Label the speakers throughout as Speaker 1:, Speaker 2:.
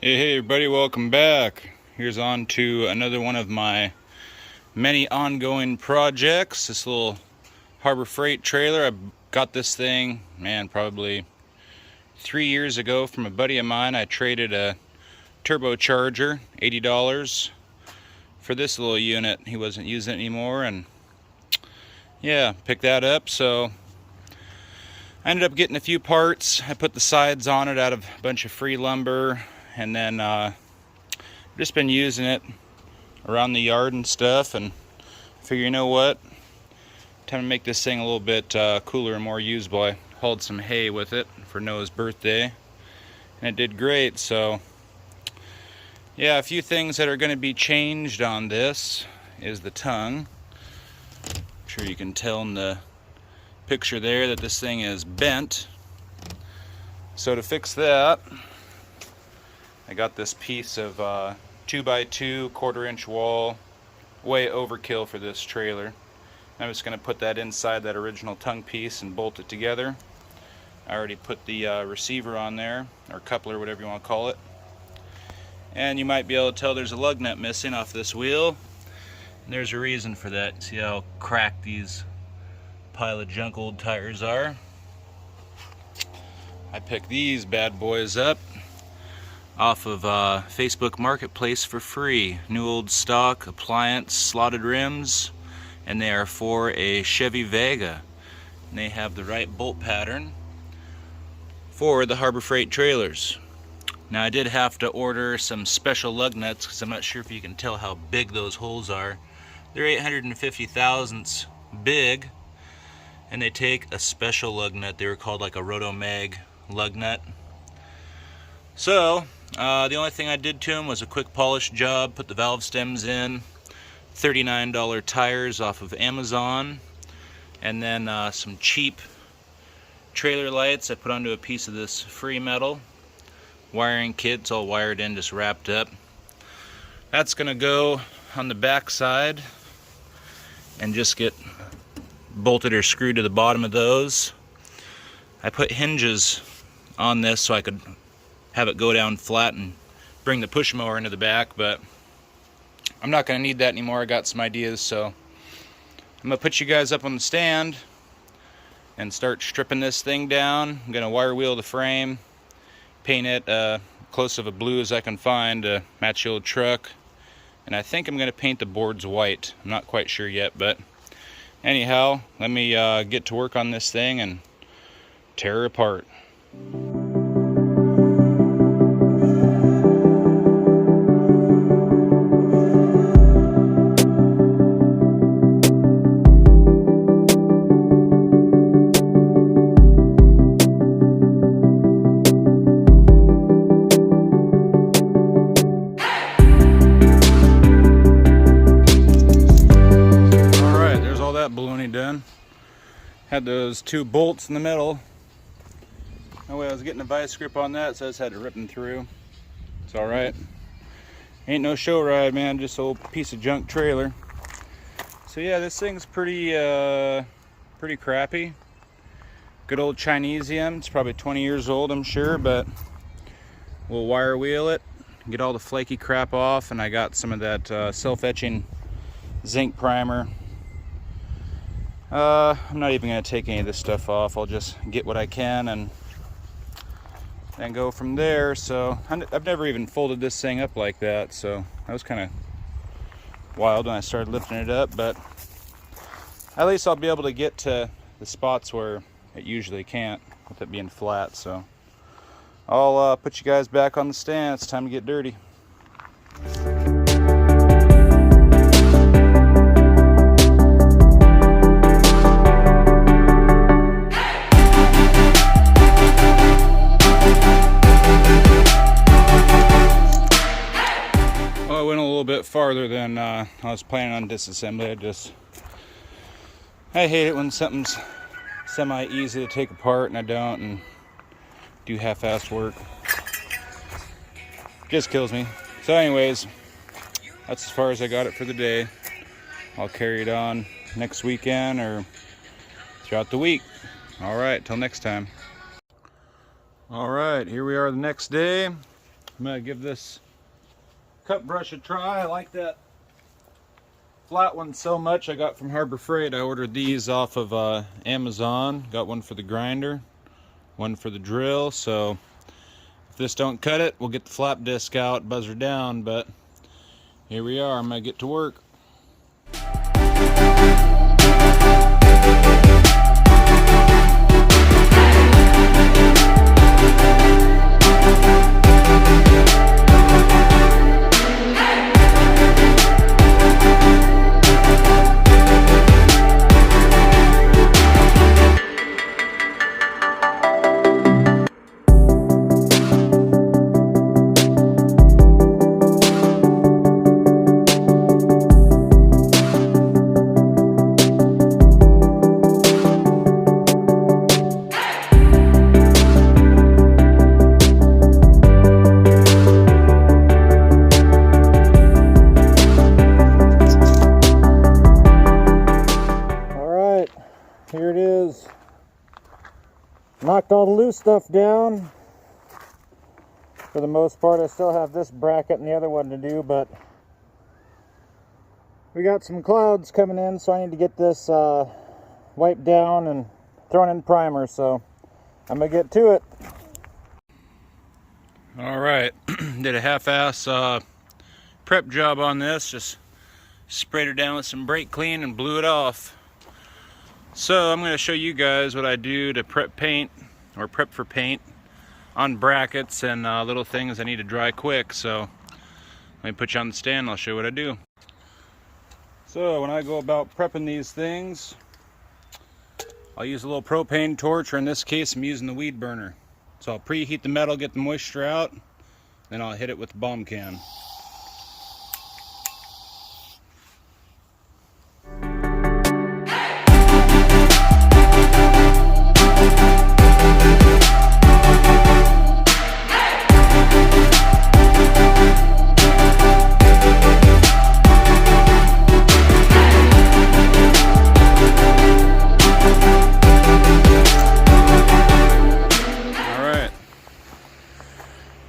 Speaker 1: Hey everybody, welcome back. Here's on to another one of my many ongoing projects. This little Harbor Freight trailer. I got this thing, man, probably 3 years ago from a buddy of mine. I traded a turbocharger, $80, for this little unit. He wasn't using it anymore, and yeah, picked that up. So I ended up getting a few parts. I put the sides on it out of a bunch of free lumber, and then just been using it around the yard and stuff, and figure, you know what, time to make this thing a little bit cooler and more usable. I hauled some hay with it for Noah's birthday, and it did great. So yeah, a few things that are going to be changed on this is the tongue. I'm sure you can tell in the picture there that this thing is bent. So to fix that, I got this piece of 2x2 1/4-inch wall, way overkill for this trailer. I'm just going to put that inside that original tongue piece and bolt it together. I already put the receiver on there, or coupler, whatever you want to call it. And you might be able to tell there's a lug nut missing off this wheel. And there's a reason for that. See how cracked these pile of junk old tires are? I picked these bad boys up off of Facebook Marketplace for free. New old stock appliance slotted rims, and they are for a Chevy Vega, and they have the right bolt pattern for the Harbor Freight trailers. Now I did have to order some special lug nuts because I'm not sure if you can tell how big those holes are. They're 850 thousandths big, and they take a special lug nut. They were called like a Rotomag lug nut. So the only thing I did to them was a quick polish job, put the valve stems in, $39 tires off of Amazon, and then some cheap trailer lights I put onto a piece of this free metal. Wiring kit, it's all wired in, just wrapped up. That's gonna go on the back side and just get bolted or screwed to the bottom of those. I put hinges on this so I could have it go down flat and bring the push mower into the back, but I'm not going to need that anymore. I got some ideas, so I'm going to put you guys up on the stand and start stripping this thing down. I'm going to wire wheel the frame, paint it close of a blue as I can find to match the old truck, and I think I'm going to paint the boards white. I'm not quite sure yet, but anyhow, let me get to work on this thing and tear her apart. Baloney done. Had those two bolts in the middle. No way I was getting a vice grip on that, so I just had to rip them through. It's alright. Ain't no show ride, man, just an old piece of junk trailer. So yeah, this thing's pretty crappy. Good old Chinesium. It's probably 20 years old, I'm sure, but we'll wire wheel it, get all the flaky crap off, and I got some of that self-etching zinc primer. I'm not even going to take any of this stuff off. I'll just get what I can and go from there. So I've never even folded this thing up like that, so that was kind of wild when I started lifting it up, but at least I'll be able to get to the spots where it usually can't with it being flat. So I'll put you guys back on the stand. It's time to get dirty. Bit farther than I was planning on disassembly. I hate it when something's semi-easy to take apart and I don't, and do half-assed work. Just kills me. So anyways, that's as far as I got it for the day. I'll carry it on next weekend or throughout the week. All right, till next time. All right, here we are the next day. I'm gonna give this cut brush a try. I like that flat one so much. I got from Harbor Freight. I ordered these off of Amazon. Got one for the grinder, one for the drill. So if this don't cut it, we'll get the flap disc out, buzzer down. But here we are. I'm gonna get to work. Here it is. Knocked all the loose stuff down. For the most part, I still have this bracket and the other one to do, but we got some clouds coming in, so I need to get this wiped down and thrown in primer, so I'm gonna get to it. All right, did a half-ass prep job on this. Just sprayed her down with some brake clean and blew it off. So I'm going to show you guys what I do to prep paint, or prep for paint, on brackets and little things I need to dry quick. So let me put you on the stand and I'll show you what I do. So when I go about prepping these things, I'll use a little propane torch, or in this case I'm using the weed burner. So I'll preheat the metal, get the moisture out, then I'll hit it with the bomb can.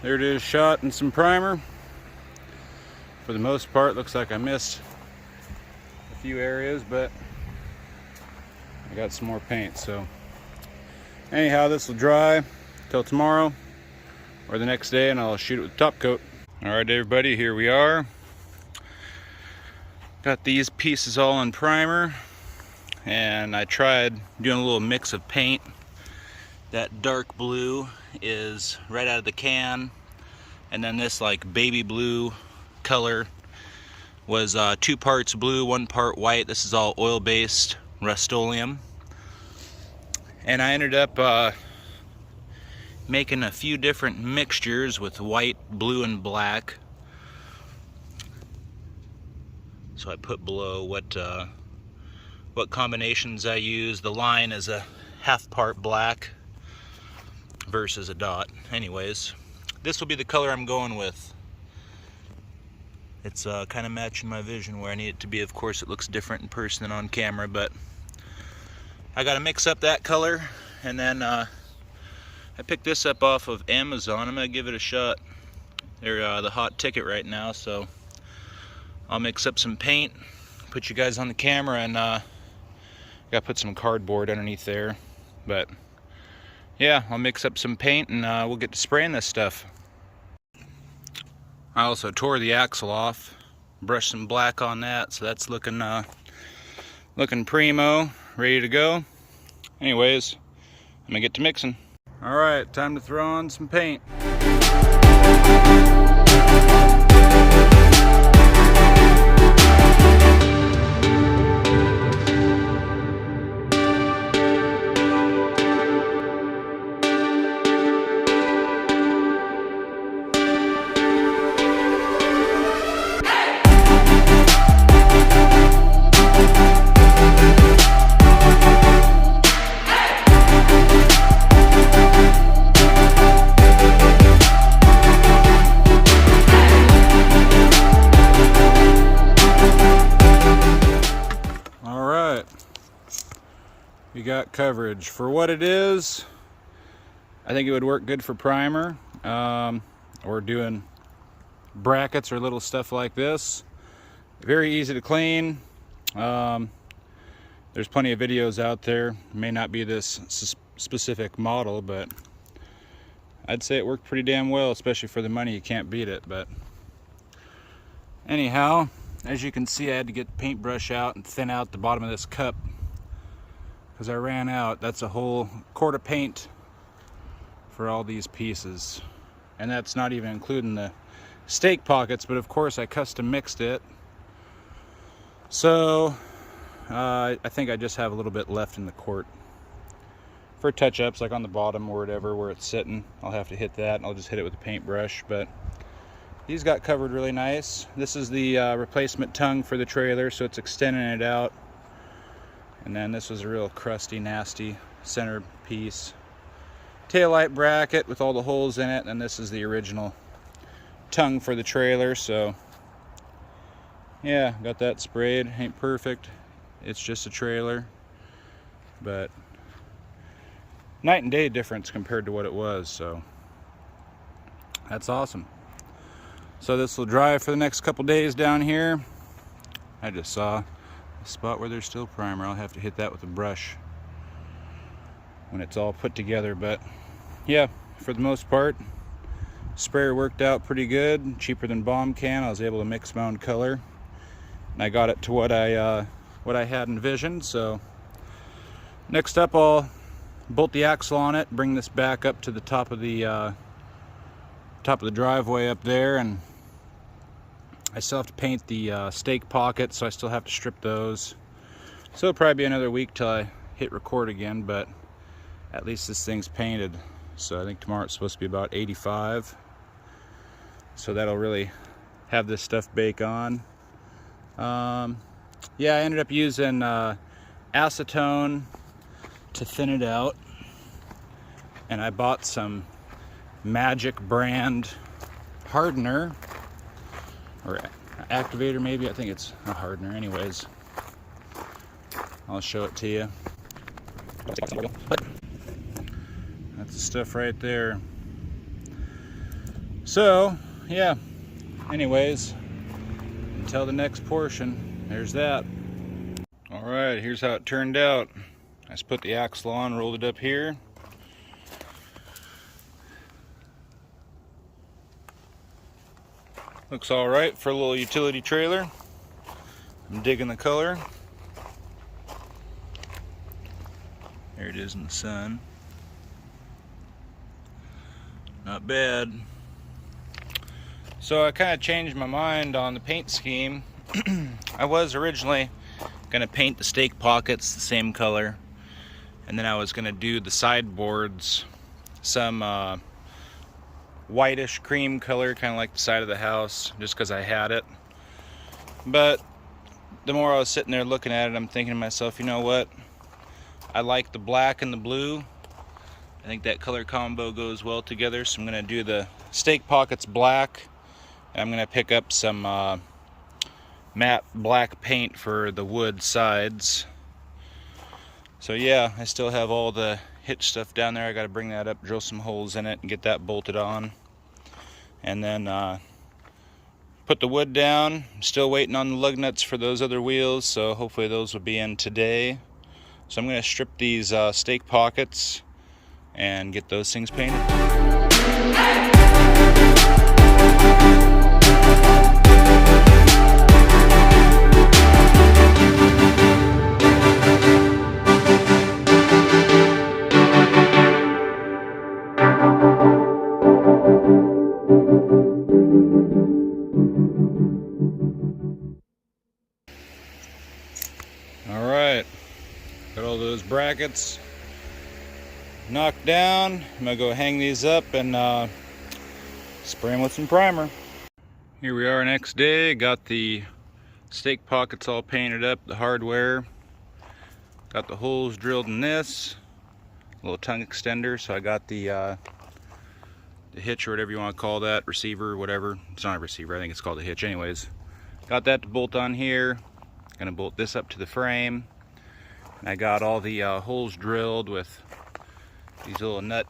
Speaker 1: There it is, shot and some primer. For the most part, looks like I missed a few areas, but I got some more paint. So anyhow, this will dry till tomorrow or the next day, and I'll shoot it with top coat. All right, everybody, here we are. Got these pieces all in primer, and I tried doing a little mix of paint. That dark blue is right out of the can, and then this like baby blue color was 2 parts blue, 1 part white. This is all oil-based Rust-Oleum, and I ended up making a few different mixtures with white, blue, and black. So I put below what combinations I use. The line is a half part black versus a dot. Anyways, this will be the color I'm going with. It's kind of matching my vision where I need it to be. Of course, it looks different in person than on camera, but I got to mix up that color. And then I picked this up off of Amazon. I'm gonna give it a shot. They're the hot ticket right now, so I'll mix up some paint, put you guys on the camera, and got to put some cardboard underneath there. But yeah, I'll mix up some paint and we'll get to spraying this stuff. I also tore the axle off, brushed some black on that, so that's looking primo, ready to go. Anyways, I'm gonna get to mixing. All right, time to throw on some paint. You got coverage for what it is. I think it would work good for primer. or doing brackets or little stuff like this. Very easy to clean. There's plenty of videos out there. It may not be this specific model, but I'd say it worked pretty damn well, especially for the money. You can't beat it. But anyhow, as you can see, I had to get the paintbrush out and thin out the bottom of this cup because I ran out. That's a whole quart of paint for all these pieces, and that's not even including the stake pockets. But of course I custom mixed it, so I think I just have a little bit left in the quart for touch-ups, like on the bottom or whatever where it's sitting. I'll have to hit that, and I'll just hit it with a paintbrush. But these got covered really nice. This is the replacement tongue for the trailer, so it's extending it out. And then this was a real crusty, nasty center piece. Taillight bracket with all the holes in it, and this is the original tongue for the trailer. So yeah, got that sprayed. Ain't perfect, it's just a trailer, but night and day difference compared to what it was, so that's awesome. So this will dry for the next couple days down here. I just saw a spot where there's still primer. I'll have to hit that with a brush when it's all put together. But yeah, for the most part, sprayer worked out pretty good. Cheaper than bomb can. I was able to mix my own color, and I got it to what I had envisioned. So next up, I'll bolt the axle on it, bring this back up to the top of the driveway up there, and I still have to paint the stake pockets, so I still have to strip those. So it'll probably be another week till I hit record again, but at least this thing's painted. So I think tomorrow it's supposed to be about 85, so that'll really have this stuff bake on. Yeah, I ended up using acetone to thin it out, and I bought some Magic brand hardener or activator, maybe. I think it's a hardener. Anyways, I'll show it to you. That's the stuff right there. So yeah, anyways, until the next portion, there's that. All right, here's how it turned out. I just put the axle on, rolled it up here. Looks all right for a little utility trailer. I'm digging the color. There it is in the sun. Not bad. So I kind of changed my mind on the paint scheme. I was originally going to paint the stake pockets the same color, and then I was going to do the sideboards some whitish cream color, kind of like the side of the house, just because I had it. But the more I was sitting there looking at it, I'm thinking to myself, you know what, I like the black and the blue. I think that color combo goes well together, so I'm going to do the stake pockets black, and I'm going to pick up some matte black paint for the wood sides. So yeah, I still have all the hitch stuff down there. I got to bring that up, drill some holes in it, and get that bolted on, and then put the wood down. I'm still waiting on the lug nuts for those other wheels, so hopefully those will be in today. So I'm going to strip these stake pockets and get those things painted. All right, got all those brackets knocked down. I'm gonna go hang these up and spray them with some primer. Here we are next day. Got the stake pockets all painted up, the hardware. Got the holes drilled in this little tongue extender. So I got the hitch, or whatever you want to call that, receiver, whatever. It's not a receiver, I think it's called a hitch. Anyways, got that to bolt on here. Gonna bolt this up to the frame. And I got all the holes drilled with these little nut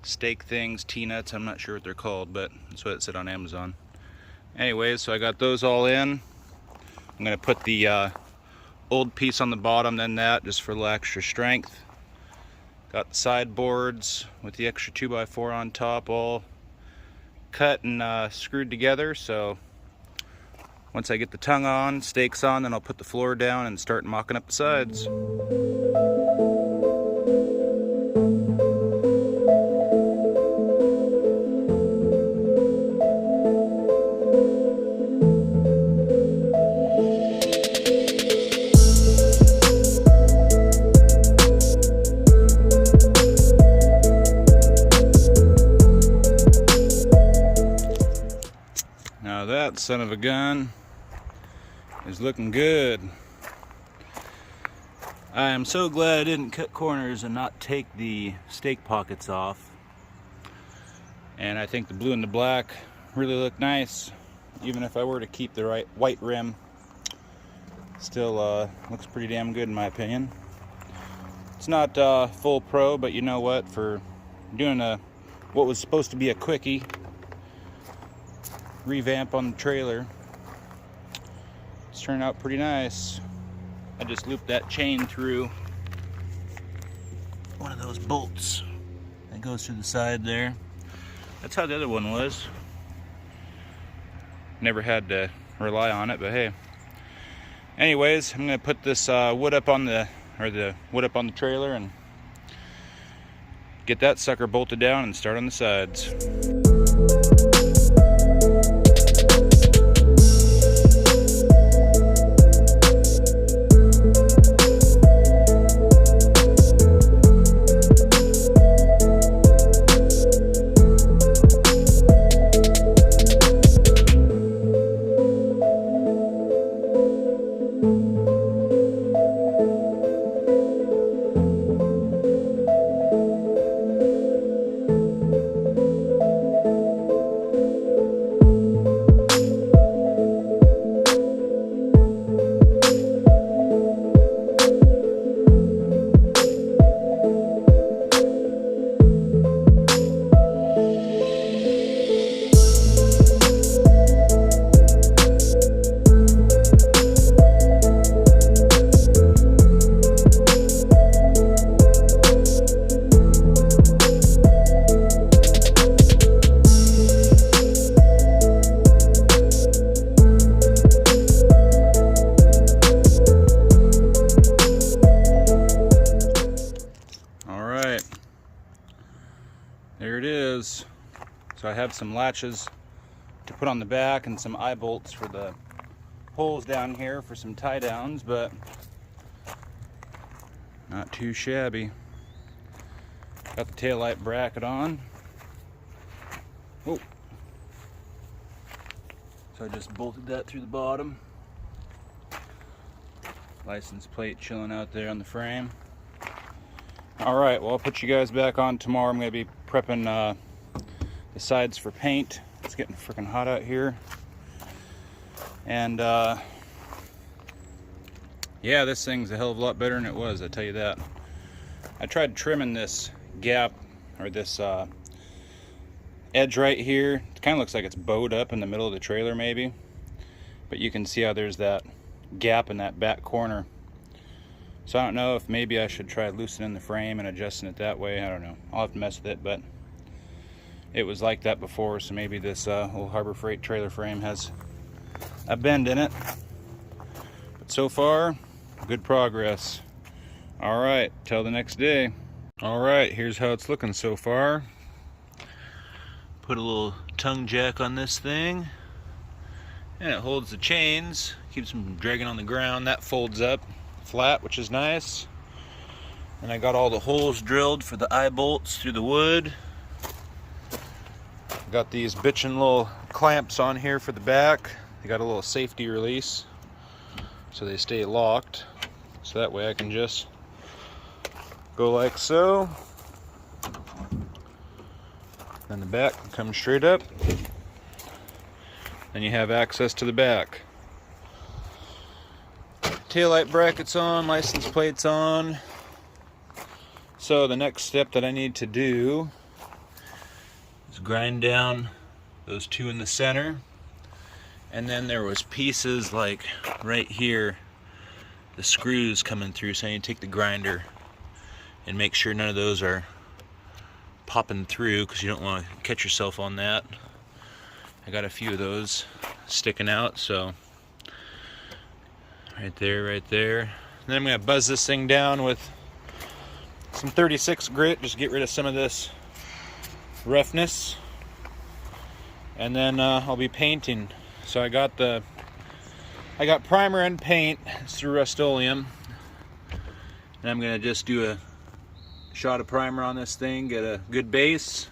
Speaker 1: stake things, T-nuts, I'm not sure what they're called, but that's what it said on Amazon. Anyways, so I got those all in. I'm gonna put the old piece on the bottom, then that, just for a little extra strength. Got the sideboards with the extra 2x4 on top, all cut and screwed together. So once I get the tongue on, stakes on, then I'll put the floor down and start mocking up the sides. Now that son of a gun is looking good. I am so glad I didn't cut corners and not take the stake pockets off. And I think the blue and the black really look nice. Even if I were to keep the white rim, still looks pretty damn good in my opinion. It's not full pro, but you know what? For doing what was supposed to be a quickie revamp on the trailer, it's turned out pretty nice. I just looped that chain through one of those bolts that goes through the side there. That's how the other one was. Never had to rely on it, but hey. Anyways, I'm gonna put this wood up on the trailer and get that sucker bolted down and start on the sides. There it is. So I have some latches to put on the back and some eye bolts for the holes down here for some tie downs, but not too shabby. Got the taillight bracket on. Oh. So I just bolted that through the bottom. License plate chilling out there on the frame. Alright, well I'll put you guys back on tomorrow. I'm going to be prepping the sides for paint. It's getting freaking hot out here. And yeah, this thing's a hell of a lot better than it was, I tell you that. I tried trimming this gap, or this edge right here. It kind of looks like it's bowed up in the middle of the trailer maybe. But you can see how there's that gap in that back corner. So I don't know if maybe I should try loosening the frame and adjusting it that way. I don't know. I'll have to mess with it, but it was like that before, so maybe this old Harbor Freight trailer frame has a bend in it. But so far, good progress. Alright, till the next day. Alright, here's how it's looking so far. Put a little tongue jack on this thing, and it holds the chains, keeps them from dragging on the ground. That folds up flat, which is nice. And I got all the holes drilled for the eye bolts through the wood. Got these bitchin' little clamps on here for the back. They got a little safety release so they stay locked, so that way I can just go like so. Then the back comes straight up. Then you have access to the back. Taillight brackets on, license plates on. So the next step that I need to do Let's grind down those two in the center. And then there was pieces like right here, the screws coming through, so I need to take the grinder and make sure none of those are popping through, because you don't want to catch yourself on that. I got a few of those sticking out, so right there. And then I'm going to buzz this thing down with some 36 grit, just get rid of some of this roughness. And then I'll be painting. So I got primer and paint. It's through Rust-Oleum, and I'm gonna just do a shot of primer on this thing, get a good base,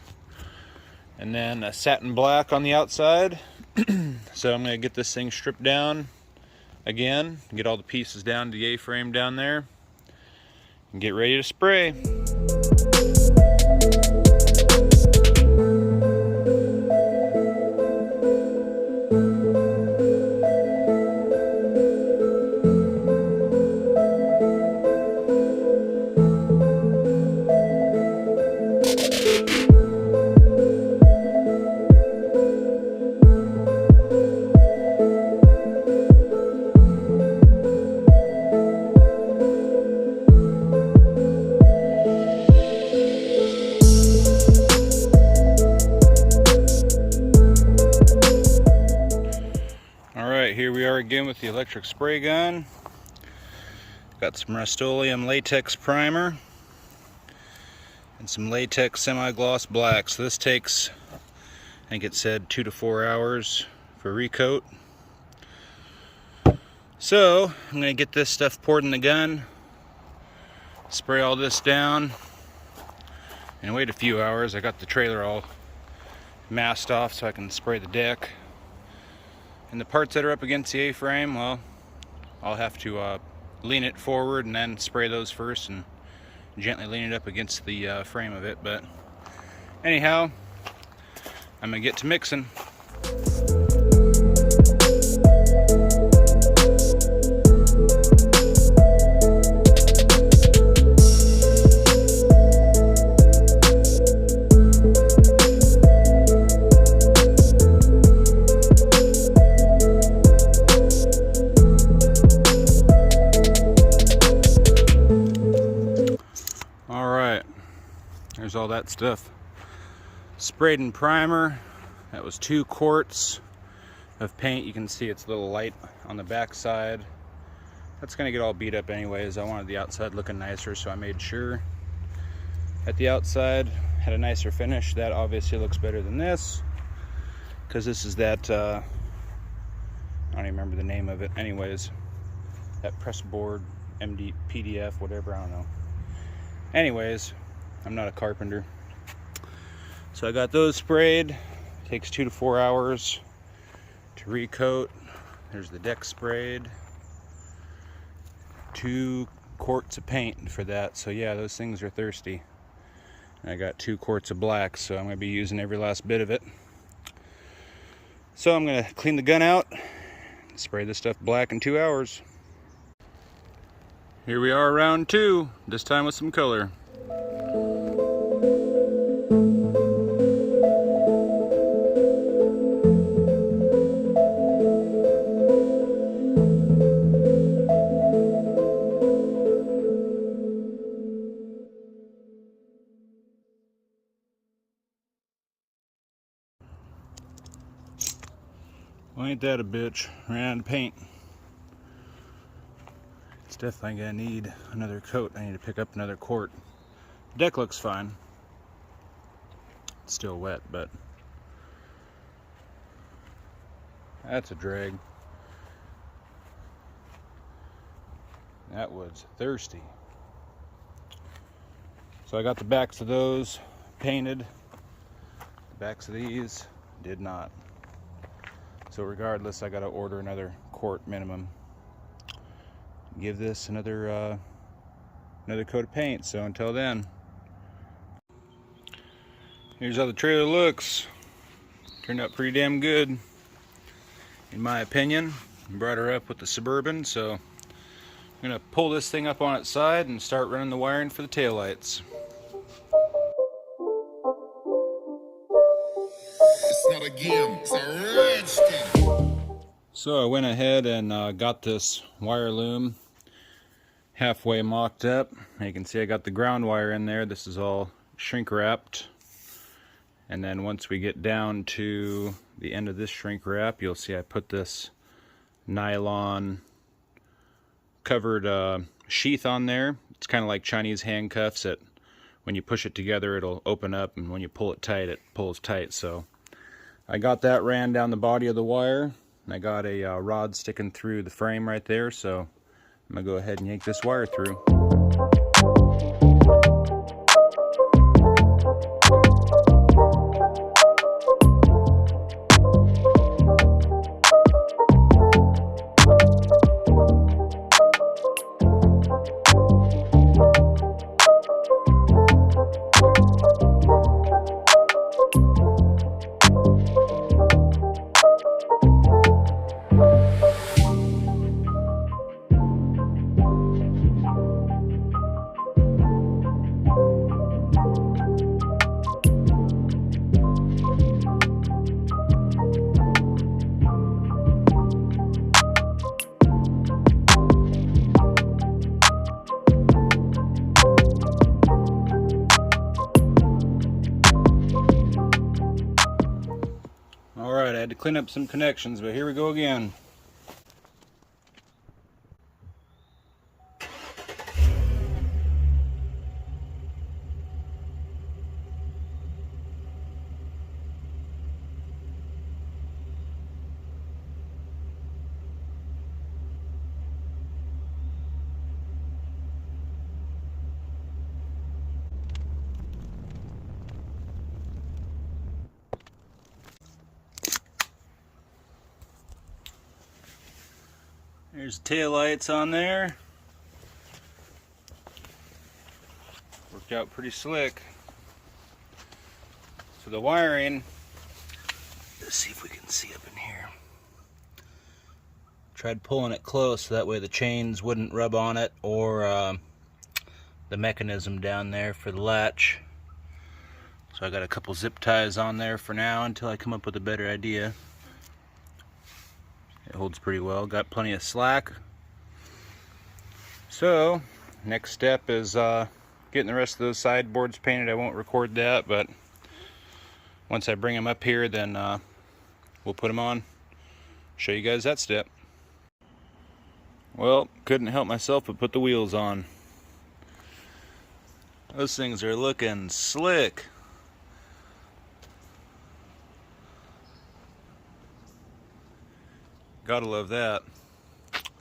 Speaker 1: and then a satin black on the outside. So I'm gonna get this thing stripped down again, get all the pieces down to the A-frame down there, and get ready to spray. Here we are again with the electric spray gun. Got some Rust-Oleum latex primer and some latex semi-gloss black. So this takes, I think it said 2 to 4 hours for recoat. So I'm going to get this stuff poured in the gun, spray all this down, and wait a few hours. I got the trailer all masked off so I can spray the deck. And the parts that are up against the A-frame, well, I'll have to lean it forward and then spray those first and gently lean it up against the frame of it. But anyhow, I'm gonna get to mixing. There's all that stuff sprayed in primer. That was 2 quarts of paint. You can see it's a little light on the back side. That's gonna get all beat up anyways. I wanted the outside looking nicer, so I made sure at the outside had a nicer finish. That obviously looks better than this, because this is that I don't even remember the name of it. Anyways, that press board, MD, PDF, whatever, I don't know. Anyways, I'm not a carpenter. So I got those sprayed. It takes 2 to 4 hours to recoat. There's the deck sprayed. 2 quarts of paint for that. So yeah, those things are thirsty. And I got 2 quarts of black, so I'm gonna be using every last bit of it. So I'm gonna clean the gun out, spray this stuff black in 2 hours. Here we are, round 2, this time with some color. Well, ain't that a bitch? Ran out of paint. It's definitely gonna need another coat. I need to pick up another quart. The deck looks fine. It's still wet, but that's a drag. That was thirsty. So I got the backs of those painted. The backs of these did not. So regardless, I gotta order another quart minimum. Give this another coat of paint. So until then, here's how the trailer looks. Turned out pretty damn good, in my opinion. Brought her up with the Suburban, so I'm gonna pull this thing up on its side and start running the wiring for the taillights.
Speaker 2: game. It's a rich thing.
Speaker 1: So I went ahead and got this wire loom halfway mocked up. You can see I got the ground wire in there. This is all shrink wrapped. And then once we get down to the end of this shrink wrap, you'll see I put this nylon covered sheath on there. It's kind of like Chinese handcuffs that when you push it together it'll open up, and when you pull it tight it pulls tight. So I got that ran down the body of the wire, and I got a rod sticking through the frame right there, so I'm gonna go ahead and yank this wire through. Alright, I had to clean up some connections, but here we go again. There's tail lights on there. Worked out pretty slick. So the wiring, let's see if we can see up in here. Tried pulling it close so that way the chains wouldn't rub on it, or the mechanism down there for the latch. So I got a couple zip ties on there for now until I come up with a better idea. It holds pretty well, got plenty of slack. So next step is getting the rest of those sideboards painted. I won't record that, but once I bring them up here, then we'll put them on, show you guys that step. Well, couldn't help myself but put the wheels on. Those things are looking slick. Gotta love that.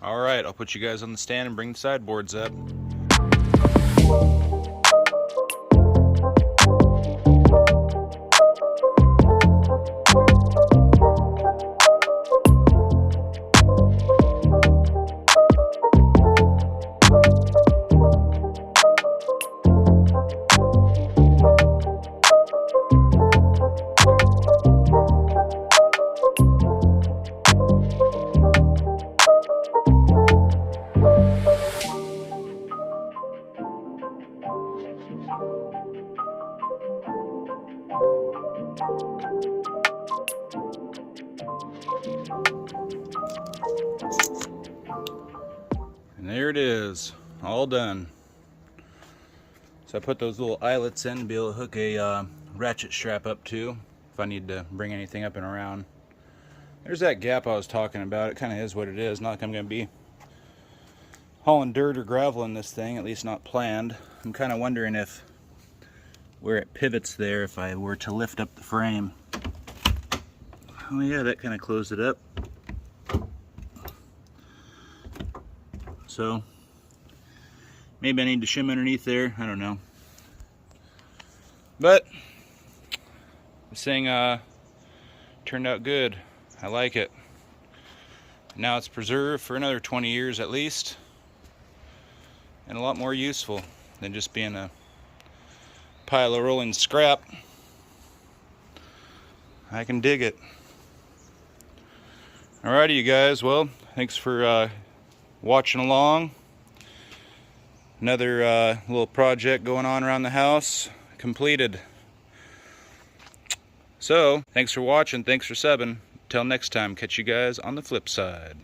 Speaker 1: Alright, I'll put you guys on the stand and bring the sideboards up. And there it is, all done. So I put those little eyelets in to be able to hook a ratchet strap up to if I need to bring anything up and around. There's that gap I was talking about. It kind of is what it is. Not like I'm going to be hauling dirt or gravel in this thing, at least not planned. I'm kind of wondering if where it pivots there, if I were to lift up the frame. Oh yeah, that kind of closed it up. So maybe I need to shim underneath there, I don't know. But this thing turned out good. I like it. Now it's preserved for another 20 years at least, and a lot more useful than just being a pile of rolling scrap. I can dig it. Alrighty, you guys, well, thanks for watching along. Another little project going on around the house completed. So, thanks for watching, thanks for subbing. Till next time, catch you guys on the flip side.